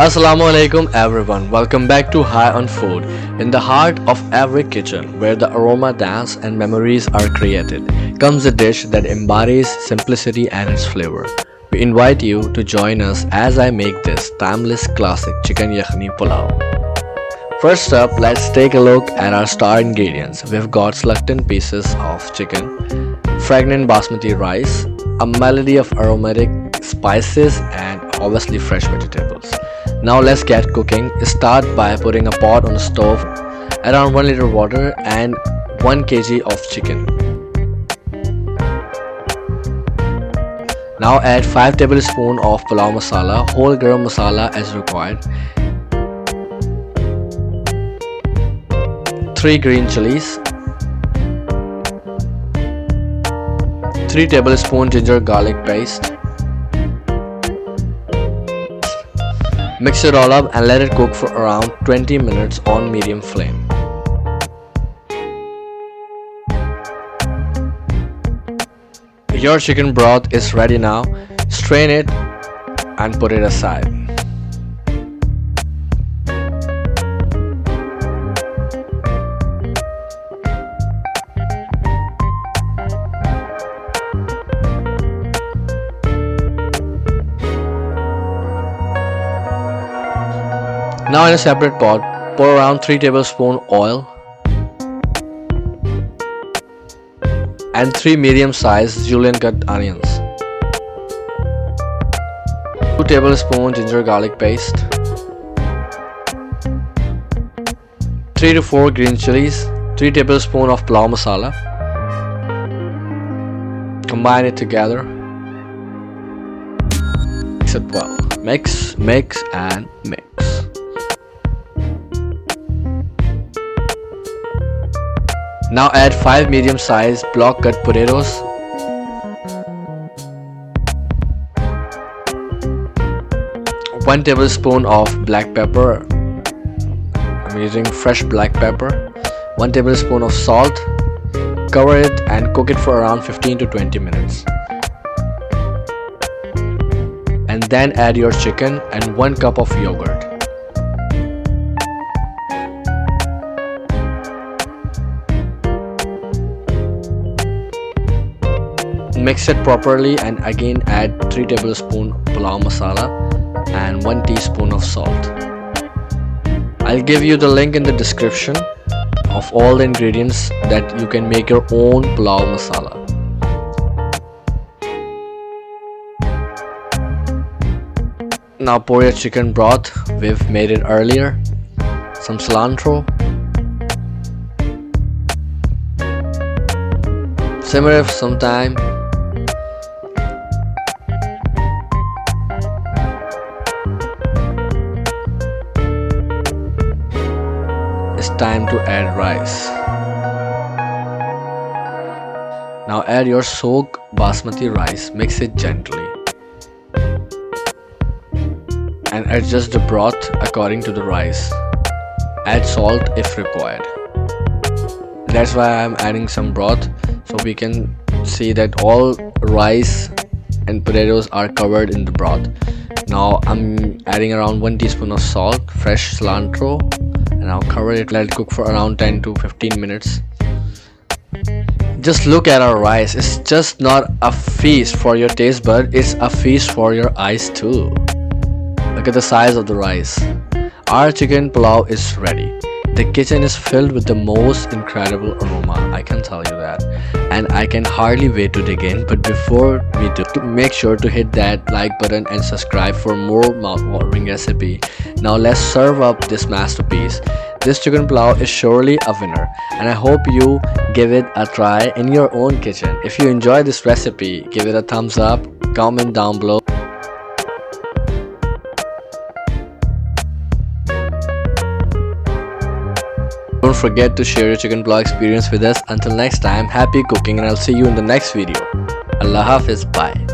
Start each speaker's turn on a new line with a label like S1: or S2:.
S1: Assalamu alaikum everyone. Welcome back to High on Food. In the heart of every kitchen where the aroma dance and memories are created comes a dish that embodies simplicity and its flavor. We invite you to join us as I make this timeless classic chicken Yakhni Pulao. First up, let's take a look at our star ingredients. We've got selected pieces of chicken, fragrant basmati rice, a melody of aromatic spices and obviously fresh vegetables. Now let's get cooking. Start by putting a pot on the stove, around 1 liter water and 1 kg of chicken. Now add 5 tablespoons of pulao masala, whole garam masala as required, 3 green chilies, 3 tablespoons ginger garlic paste. Mix it all up and let it cook for around 20 minutes on medium flame. Your chicken broth is ready now. Strain it and put it aside. Now in a separate pot, pour around 3 tablespoons oil and 3 medium-sized julienne cut onions, 2 tablespoons ginger garlic paste, 3 to 4 green chilies, 3 tablespoons of pulao masala. Combine it together. Mix it well. Mix and mix. Now add 5 medium-sized block cut potatoes, one tablespoon of black pepper. I'm using fresh black pepper, 1 tablespoon of salt. Cover it and cook it for around 15 to 20 minutes. And then add your chicken and 1 cup of yogurt. Mix it properly and again add 3 tablespoons pulao masala and 1 teaspoon of salt. I'll give you the link in the description of all the ingredients that you can make your own pulao masala. Now pour your chicken broth. We've made it earlier. Some cilantro. Simmer it for some time. It's time to add rice. Now add your soaked basmati rice, mix it gently and adjust the broth according to the rice. Add salt if required. That's why I'm adding some broth, so we can see that all rice and potatoes are covered in the broth. Now I'm adding around 1 teaspoon of salt, fresh cilantro, and now cover it, let it cook for around 10 to 15 minutes. Just look at our rice. It's just not a feast for your taste bud, it's a feast for your eyes too. Look at the size of the rice. Our chicken pulao is ready. The kitchen is filled with the most incredible aroma, I can tell you that, and I can hardly wait to dig in. But before we do, make sure to hit that like button and subscribe for more mouth-watering recipe. Now let's serve up this masterpiece. This chicken pulao is surely a winner, and I hope you give it a try in your own kitchen. If you enjoy this recipe, give it a thumbs up, comment down below. Don't forget to share your chicken pulao experience with us. Until next time, happy cooking and I'll see you in the next video. Allah Hafiz, bye.